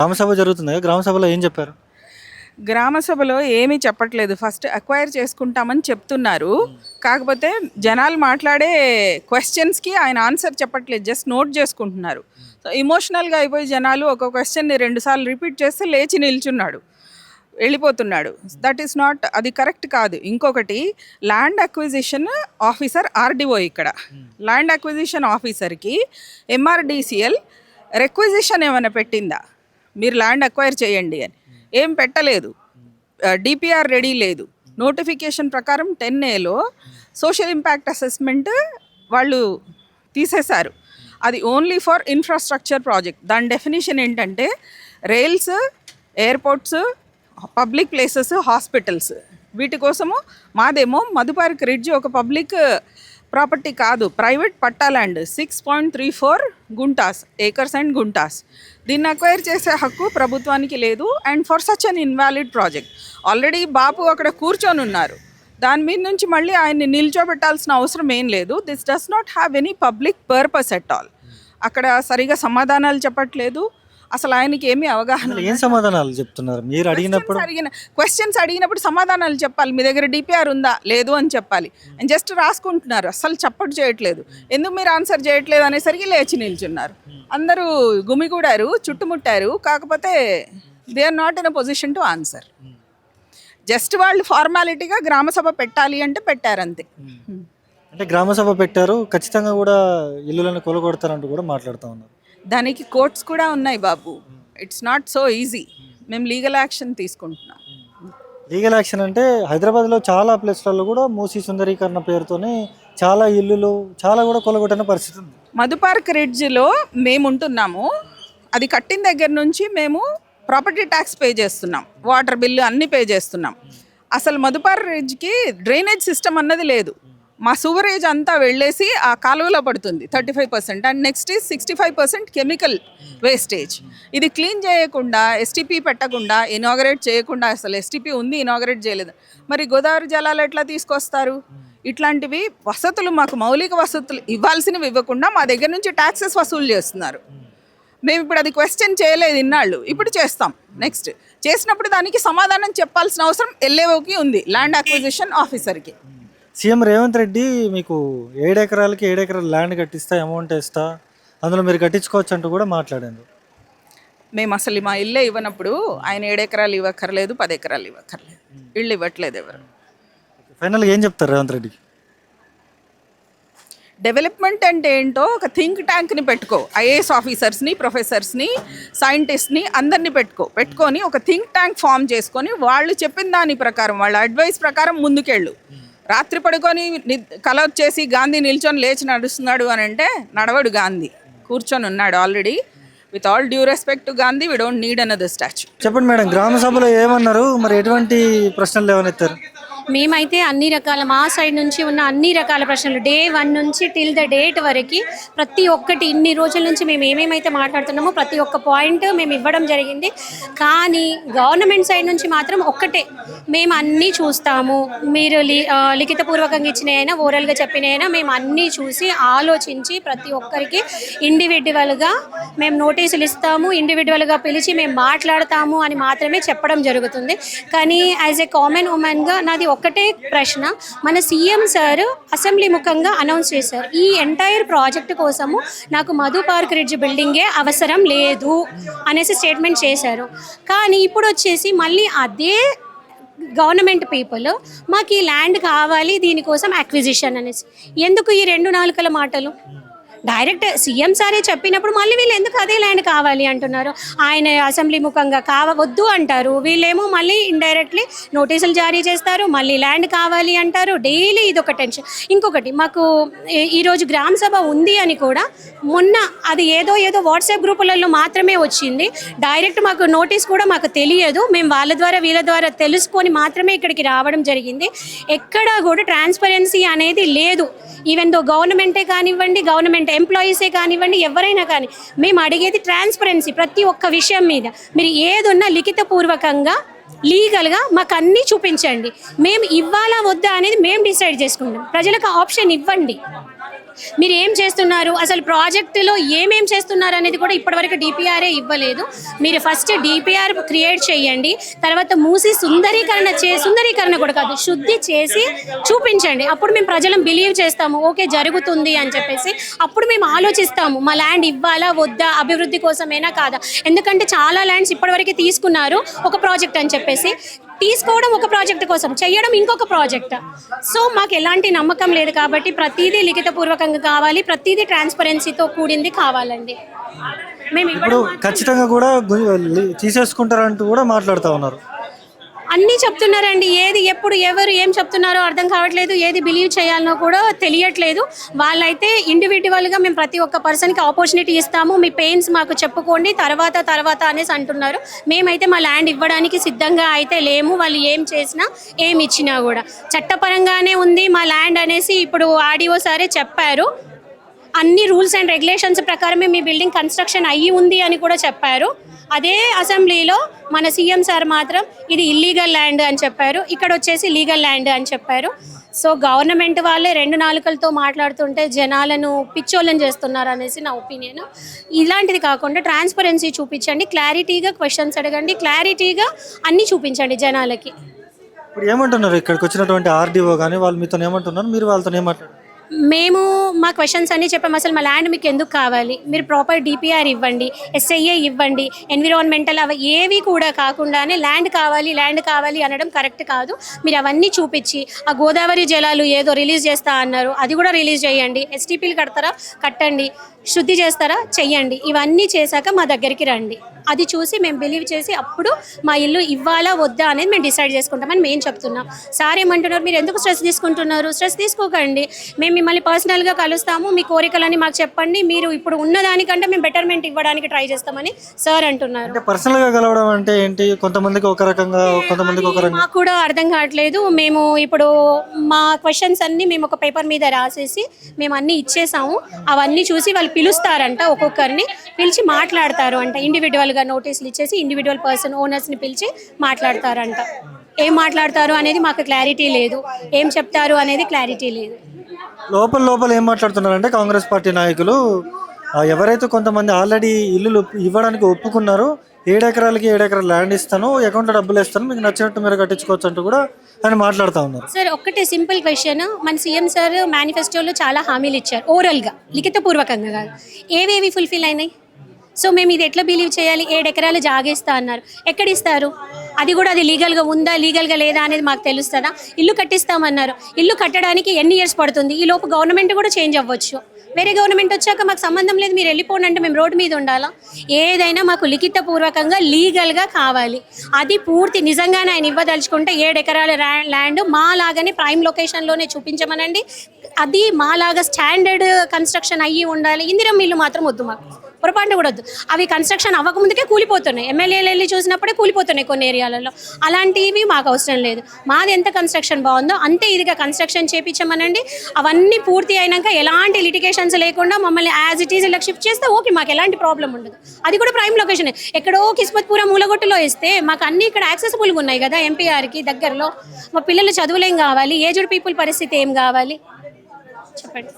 గ్రామ సభ జరుగుతుంది కదా, గ్రామ సభలో ఏం చెప్పారు? గ్రామ సభలో ఏమీ చెప్పట్లేదు. ఫస్ట్ అక్వైర్ చేసుకుంటామని చెప్తున్నారు. కాకపోతే జనాలు మాట్లాడే క్వశ్చన్స్కి ఆయన ఆన్సర్ చెప్పట్లేదు, జస్ట్ నోట్ చేసుకుంటున్నారు. సో ఇమోషనల్గా అయిపోయి జనాలు ఒక క్వశ్చన్ని 2 సార్లు రిపీట్ చేస్తే లేచి నిల్చున్నాడు, వెళ్ళిపోతున్నాడు. దట్ ఈస్ నాట్, అది కరెక్ట్ కాదు. ఇంకొకటి, ల్యాండ్ అక్విజిషన్ ఆఫీసర్ ఆర్డీఓ. ఇక్కడ ల్యాండ్ అక్విజిషన్ ఆఫీసర్కి ఎంఆర్డీసీఎల్ రిక్విజిషన్ ఏమైనా పెట్టిందా, మీరు ల్యాండ్ అక్వైర్ చేయండి అని? ఏం పెట్టలేదు. డిపిఆర్ రెడీ లేదు. నోటిఫికేషన్ ప్రకారం 10Aలో సోషల్ ఇంపాక్ట్ అసెస్మెంట్ వాళ్ళు తీసేశారు. అది ఓన్లీ ఫర్ ఇన్ఫ్రాస్ట్రక్చర్ ప్రాజెక్ట్. దాని డెఫినేషన్ ఏంటంటే rails, airports, public places, hospitals, వీటి కోసము. మాదేమో మధుపార్క్ రిడ్జ్ ఒక పబ్లిక్ ప్రాపర్టీ కాదు, ప్రైవేట్ పట్టా ల్యాండ్, 6.34 గుంటాస్, ఏకర్స్ అండ్ గుంటాస్. దీన్ని అక్వైర్ చేసే హక్కు ప్రభుత్వానికి లేదు. And for such an invalid project already బాపు అక్కడ కూర్చొని ఉన్నారు. దాని మీద నుంచి మళ్ళీ ఆయన్ని నిల్చోబెట్టాల్సిన అవసరం ఏం లేదు. This does not have any public purpose at all. అక్కడ సరిగా సమాధానాలు చెప్పట్లేదు. అసలు ఆయనకి ఏమీ అవగాహన. ఏం సమాధానాలు చెప్తున్నారు మీరు అడిగినప్పుడు? క్వశ్చన్స్ అడిగినప్పుడు సమాధానాలు చెప్పాలి. మీ దగ్గర డిపిఆర్ ఉందా, లేదు అని చెప్పాలి. అండ్ జస్ట్ రాసుకుంటున్నారు, అసలు చప్పటి చేయట్లేదు. ఎందుకు మీరు ఆన్సర్ చేయట్లేదు అనేసరికి లేచి నిల్చున్నారు. అందరూ గుమిగూడారు, చుట్టుముట్టారు. కాకపోతే they are not in a position to answer. Just వాళ్ళు ఫార్మాలిటీగా గ్రామసభ పెట్టాలి అంటే పెట్టారు అంతే. అంటే గ్రామ సభ పెట్టారు, ఖచ్చితంగా కూడా ఇల్లులను కొలగొడతారంటూ కూడా మాట్లాడుతూ ఉన్నారు. దానికి కోర్ట్స్ కూడా ఉన్నాయి బాబు. It's not so easy. మేము లీగల్ యాక్షన్ తీసుకుంటున్నాం. లీగల్ యాక్షన్ అంటే హైదరాబాద్లో చాలా ప్లేస్లలో కూడా మూసీ సుందరీకరణ పేరుతోనే చాలా ఇల్లులు చాలా కూడా కొలగొట్టిన పరిస్థితి ఉంది. మధుపార్క్ రిడ్జ్లో మేము ఉంటున్నాము. అది కట్టిన దగ్గర నుంచి మేము ప్రాపర్టీ ట్యాక్స్ పే చేస్తున్నాం, వాటర్ బిల్లు అన్నీ పే చేస్తున్నాం. అసలు మధుపార్క్ రిడ్జ్కి డ్రైనేజ్ సిస్టమ్ అన్నది లేదు. మా సువరేజ్ అంతా వెళ్ళేసి ఆ కాలువలో పడుతుంది 35%. And next is 65% chemical wastage. ఇది క్లీన్ చేయకుండా, ఎస్టీపీ పెట్టకుండా, ఇనాగరేట్ చేయకుండా, అసలు ఎస్టీపీ ఉంది ఇనాగరేట్ చేయలేదు, మరి గోదావరి జలాలు ఎట్లా తీసుకొస్తారు? ఇట్లాంటివి వసతులు, మాకు మౌలిక వసతులు ఇవ్వాల్సినవి ఇవ్వకుండా మా దగ్గర నుంచి ట్యాక్సెస్ వసూలు చేస్తున్నారు. మేము ఇప్పుడు అది క్వశ్చన్ చేయలేదు ఇన్నాళ్ళు, ఇప్పుడు చేస్తాం. నెక్స్ట్ చేసినప్పుడు దానికి సమాధానం చెప్పాల్సిన అవసరం ఎల్ఏఓకి ఉంది, ల్యాండ్ అక్విజిషన్ ఆఫీసర్కి. సీఎం రేవంత్ రెడ్డి మీకు 7 ఎకరాలకి 7 ఎకరాల ల్యాండ్ కట్టిస్తా, అమౌంట్ ఇస్తా, అందులో మీరు కట్టించుకోవచ్చు అంటూ కూడా మాట్లాడారు. మేము అసలు మా ఇల్లే ఇవ్వనప్పుడు ఆయన 7 ఎకరాలు ఇవ్వక్కర్లేదు, 10 ఎకరాలు ఇవ్వక్కర్లేదు, ఇళ్ళు ఇవ్వట్లేదు ఎవరు. ఫైనల్గా ఏం చెప్తారు రేవంత్ రెడ్డికి? డెవలప్మెంట్ అంటే ఏంటో ఒక థింక్ ట్యాంక్ని పెట్టుకో, ఐఏఎస్ ఆఫీసర్స్ని, ప్రొఫెసర్స్ని, సైంటిస్ట్ని అందరినీ పెట్టుకొని ఒక థింక్ ట్యాంక్ ఫామ్ చేసుకొని వాళ్ళు చెప్పిన దాని ప్రకారం, వాళ్ళ అడ్వైస్ ప్రకారం ముందుకెళ్ళు. రాత్రి పడుకొని కల వచ్చేసి గాంధీ నిల్చొని లేచి నడుస్తున్నాడు అని అంటే నడవడు. గాంధీ కూర్చొని ఉన్నాడు already. With all due respect to Gandhi, we don't need another statue. చెప్పండి మేడం, గ్రామ సభలో ఏమన్నారు, మరి ఎటువంటి ప్రశ్నలు ఏమనెత్తారు? మేమైతే అన్ని రకాల, మా సైడ్ నుంచి ఉన్న అన్ని రకాల ప్రశ్నలు, Day 1 నుంచి టిల్ ద డేట్ వరకు ప్రతి ఒక్కటి, ఇన్ని రోజుల నుంచి మేము ఏమేమైతే మాట్లాడుతున్నామో ప్రతి ఒక్క పాయింట్ మేము ఇవ్వడం జరిగింది. కానీ గవర్నమెంట్ సైడ్ నుంచి మాత్రం ఒక్కటే, మేము అన్నీ చూస్తాము, మీరు లిఖితపూర్వకంగా ఇచ్చినైనా ఓరల్గా చెప్పినైనా మేము అన్నీ చూసి ఆలోచించి ప్రతి ఒక్కరికి ఇండివిజువల్గా మేము నోటీసులు ఇస్తాము, ఇండివిజువల్గా పిలిచి మేము మాట్లాడతాము అని మాత్రమే చెప్పడం జరుగుతుంది. కానీ యాజ్ ఏ కామన్ ఉమెన్గా నాది ఒక్కటే ప్రశ్న, మన సీఎం సార్ అసెంబ్లీ ముఖంగా అనౌన్స్ చేశారు, ఈ ఎంటైర్ ప్రాజెక్ట్ కోసము నాకు మధుపార్క్ రిడ్జ్ బిల్డింగే అవసరం లేదు అనేసి స్టేట్మెంట్ చేశారు. కానీ ఇప్పుడు వచ్చేసి మళ్ళీ అదే గవర్నమెంట్ పీపుల్ మాకు ఈ ల్యాండ్ కావాలి దీనికోసం అక్విజిషన్ అనేసి, ఎందుకు ఈ 2 నాలుకల మాటలు? డైరెక్ట్ సీఎం సారే చెప్పినప్పుడు మళ్ళీ వీళ్ళు ఎందుకు అదే ల్యాండ్ కావాలి అంటున్నారు? ఆయన అసెంబ్లీ ముఖంగా వద్దు అంటారు, వీళ్ళేమో మళ్ళీ ఇండైరెక్ట్లీ నోటీసులు జారీ చేస్తారు, మళ్ళీ ల్యాండ్ కావాలి అంటారు. డైలీ ఇదొక టెన్షన్. ఇంకొకటి, మాకు ఈరోజు గ్రామ సభ ఉంది అని కూడా మొన్న అది ఏదో వాట్సాప్ గ్రూపులలో మాత్రమే వచ్చింది. డైరెక్ట్ మాకు నోటీస్ కూడా మాకు తెలియదు. మేము వాళ్ళ ద్వారా వీళ్ళ ద్వారా తెలుసుకొని మాత్రమే ఇక్కడికి రావడం జరిగింది. ఎక్కడా కూడా ట్రాన్స్పరెన్సీ అనేది లేదు. ఈవెన్ దో గవర్నమెంటే కానివ్వండి, గవర్నమెంట్ ఎంప్లాయీసే కానివ్వండి, ఎవరైనా కానీ మేము అడిగేది ట్రాన్స్పరెన్సీ. ప్రతి ఒక్క విషయం మీద మీరు ఏదున్నా లిఖితపూర్వకంగా లీగల్గా మాకు అన్నీ చూపించండి. మేము ఇవ్వాలా వద్దా అనేది మేము డిసైడ్ చేసుకుంటాం. ప్రజలకు ఆప్షన్ ఇవ్వండి. మీరు ఏం చేస్తున్నారు, అసలు ప్రాజెక్టులో ఏమేం చేస్తున్నారు అనేది కూడా ఇప్పటివరకు డిపిఆర్ఏ ఇవ్వలేదు. మీరు ఫస్ట్ డిపిఆర్ క్రియేట్ చేయండి, తర్వాత మూసి సుందరీకరణ కూడా కాదు, శుద్ధి చేసి చూపించండి. అప్పుడు మేము ప్రజలను బిలీవ్ చేస్తాము, ఓకే జరుగుతుంది అని చెప్పేసి. అప్పుడు మేము ఆలోచిస్తాము మా ల్యాండ్ ఇవ్వాలా వద్దా, అభివృద్ధి కోసమేనా కాదా. ఎందుకంటే చాలా ల్యాండ్స్ ఇప్పటివరకు తీసుకున్నారు ఒక ప్రాజెక్ట్ అని చెప్పేసి, తీసుకోవడం ఒక ప్రాజెక్ట్ కోసం, చేయడం ఇంకొక ప్రాజెక్ట్. సో మాకు ఎలాంటి నమ్మకం లేదు కాబట్టి ప్రతిదీ లిఖితపూర్వకంగా కావాలి, ప్రతిదీ ట్రాన్స్పరెన్సీతో కూడింది కావాలండి. మేము ఇప్పుడు ఖచ్చితంగా కూడా తీసేసుకుంటారంటూ కూడా మాట్లాడుతూ ఉన్నారు. అన్నీ చెప్తున్నారండి, ఏది ఎప్పుడు ఎవరు ఏం చెప్తున్నారో అర్థం కావట్లేదు, ఏది బిలీవ్ చేయాలనో కూడా తెలియట్లేదు. వాళ్ళైతే ఇండివిజువల్గా మేము ప్రతి ఒక్క పర్సన్కి ఆపర్చునిటీ ఇస్తాము, మీ పెయిన్స్ మాకు చెప్పుకోండి తర్వాత అనేసి అంటున్నారు. మేమైతే మా ల్యాండ్ ఇవ్వడానికి సిద్ధంగా అయితే లేము, వాళ్ళు ఏం చేసినా ఏమి ఇచ్చినా కూడా. చట్టపరంగానే ఉంది మా ల్యాండ్ అనేసి ఇప్పుడు ఆర్డీఓ సారే చెప్పారు. అన్ని రూల్స్ అండ్ రెగ్యులేషన్స్ ప్రకారమే మీ బిల్డింగ్ కన్స్ట్రక్షన్ అయ్యి ఉంది అని కూడా చెప్పారు. అదే అసెంబ్లీలో మన సీఎం సార్ మాత్రం ఇది ఇల్లీగల్ ల్యాండ్ అని చెప్పారు, ఇక్కడ వచ్చేసి లీగల్ ల్యాండ్ అని చెప్పారు. సో గవర్నమెంట్ వాళ్ళే రెండు నాలుకలతో మాట్లాడుతుంటే జనాలను పిచ్చోళ్ళని చేస్తున్నారు అనేసి నా ఒపీనియన్. ఇలాంటిది కాకుండా ట్రాన్స్పరెన్సీ చూపించండి, క్లారిటీగా క్వశ్చన్స్ అడగండి, క్లారిటీగా అన్నీ చూపించండి జనాలకి. ఇప్పుడు ఏమంటున్నారు ఇక్కడికి వచ్చినటువంటి ఆర్డీఓ కానీ వాళ్ళు మీతో ఏమంటున్నారు, మీరు వాళ్ళతో ఏమంటారు? మేము మా క్వశ్చన్స్ అన్నీ చెప్పాము. అసలు మా ల్యాండ్ మీకు ఎందుకు కావాలి, మీరు ప్రాపర్ డిపిఆర్ ఇవ్వండి, ఎస్ఐఏ ఇవ్వండి, ఎన్విరాన్మెంటల్ అవి ఏవి కూడా కాకుండానే ల్యాండ్ కావాలి అనడం కరెక్ట్ కాదు. మీరు అవన్నీ చూపించి ఆ గోదావరి జలాలు ఏదో రిలీజ్ చేస్తా అన్నారు, అది కూడా రిలీజ్ చేయండి. ఎస్టీపీలు కడతారా కట్టండి, శుద్ధి చేస్తారా చెయ్యండి. ఇవన్నీ చేశాక మా దగ్గరికి రండి, అది చూసి మేము బిలీవ్ చేసి అప్పుడు మా ఇల్లు ఇవ్వాలా వద్దా అనేది మేము డిసైడ్ చేసుకుంటామని మేము చెప్తున్నాం. సార్ ఏమంటున్నారు, మీరు ఎందుకు స్ట్రెస్ తీసుకుంటున్నారు, స్ట్రెస్ తీసుకోకండి, మేము మిమ్మల్ని పర్సనల్గా కలుస్తాము, మీ కోరికలని మాకు చెప్పండి, మీరు ఇప్పుడు ఉన్నదానికంటే మేము బెటర్మెంట్ ఇవ్వడానికి ట్రై చేస్తామని సార్ అంటున్నారు. అంటే పర్సనల్గా కలవడం అంటే ఏంటి, కొంతమందికి ఒక రకంగా కొంతమందికి ఒక రకంగా మాకు కూడా అర్థం కావట్లేదు. మేము ఇప్పుడు మా క్వశ్చన్స్ అన్నీ మేము ఒక పేపర్ మీద రాసేసి మేము అన్నీ ఇచ్చేసాము. అవన్నీ చూసి వాళ్ళు పిలుస్తారంట, ఒక్కొక్కరిని పిలిచి మాట్లాడతారు అంట, ఇండివిజువల్గా నోటీసులు ఇచ్చేసి ఇండివిజువల్ పర్సన్ ఓనర్స్ని పిలిచి మాట్లాడతారంట. ఏం మాట్లాడతారు అనేది మాకు క్లారిటీ లేదు, ఏం చెప్తారు అనేది క్లారిటీ లేదు. లోపల ఏం మాట్లాడుతున్నారంటే కాంగ్రెస్ పార్టీ నాయకులు ఎవరైతే కొంతమంది ఆల్రెడీ ఇల్లులు ఇవ్వడానికి ఒప్పుకున్నారో 7 ఎకరాలకి 7 ఎకరాల ల్యాండ్ ఇస్తాను, అకౌంట్లో డబ్బులు ఇస్తాను, మీకు నచ్చినట్టు మీరు కట్టించుకోవచ్చు అంటూ కూడా ఆయన మాట్లాడుతూ ఉన్నారు. సార్ ఒక్కటే సింపుల్ క్వశ్చన్, మన సీఎం సార్ మేనిఫెస్టోలో చాలా హామీలు ఇచ్చారు, ఓరల్గా లిఖితపూర్వకంగా కాదు, ఏవేవి ఫుల్ఫిల్ అయినాయి? సో మేము ఇది ఎట్లా బిలీవ్ చేయాలి? 7 ఎకరాలు జాగేస్తా అన్నారు, ఎక్కడిస్తారు? అది కూడా అది లీగల్గా ఉందా లీగల్గా లేదా అనేది మాకు తెలుస్తుందా? ఇల్లు కట్టిస్తామన్నారు, ఇల్లు కట్టడానికి ఎన్ని ఇయర్స్ పడుతుంది? ఈ లోపు గవర్నమెంట్ కూడా చేంజ్ అవ్వచ్చు, వేరే గవర్నమెంట్ వచ్చాక మాకు సంబంధం లేదు, మీరు వెళ్ళిపోండి అంటే మేము రోడ్డు మీద ఉండాలా? ఏదైనా మాకు లిఖితపూర్వకంగా లీగల్గా కావాలి. అది పూర్తి నిజంగానే ఆయన ఇవ్వదలుచుకుంటే 7 ఎకరాల ల్యాండ్ మాలాగానే ప్రైమ్ లొకేషన్లోనే చూపించమనండి, అది మాలాగా స్టాండర్డ్ కన్స్ట్రక్షన్ అయ్యి ఉండాలి. ఇందిరమ్మ ఇల్లు మాత్రం వద్దు, మాకు పొరపాటు కూడా వద్దు. అవి కన్స్ట్రక్షన్ అవ్వకముందుకే కూలిపోతున్నాయి, ఎమ్మెల్యేలు వెళ్ళి చూసినప్పుడే కూలిపోతున్నాయి కొన్ని ఏరియాలలో. అలాంటివి మాకు అవసరం లేదు, మాది ఎంత కన్స్ట్రక్షన్ బాగుందో అంతే ఇదిగా కన్స్ట్రక్షన్ చేయించమనండి. అవన్నీ పూర్తి అయినాక ఎలాంటి లిటిగేషన్స్ లేకుండా మమ్మల్ని యాజ్ ఇట్ ఈజ్ ఇలా షిఫ్ట్ చేస్తే ఓకే, మాకు ఎలాంటి ప్రాబ్లం ఉండదు. అది కూడా ప్రైమ్ లొకేషన్, ఎక్కడో కిస్మత్పురం మూలగొట్టులో ఇస్తే మాకు అన్నీ ఇక్కడ యాక్సెసిబుల్గా ఉన్నాయి కదా, ఎంపీఆర్కి దగ్గరలో. మా పిల్లలు చదువులేం కావాలి, ఏజ్డ్ పీపుల్ పరిస్థితి ఏం కావాలి చెప్పండి.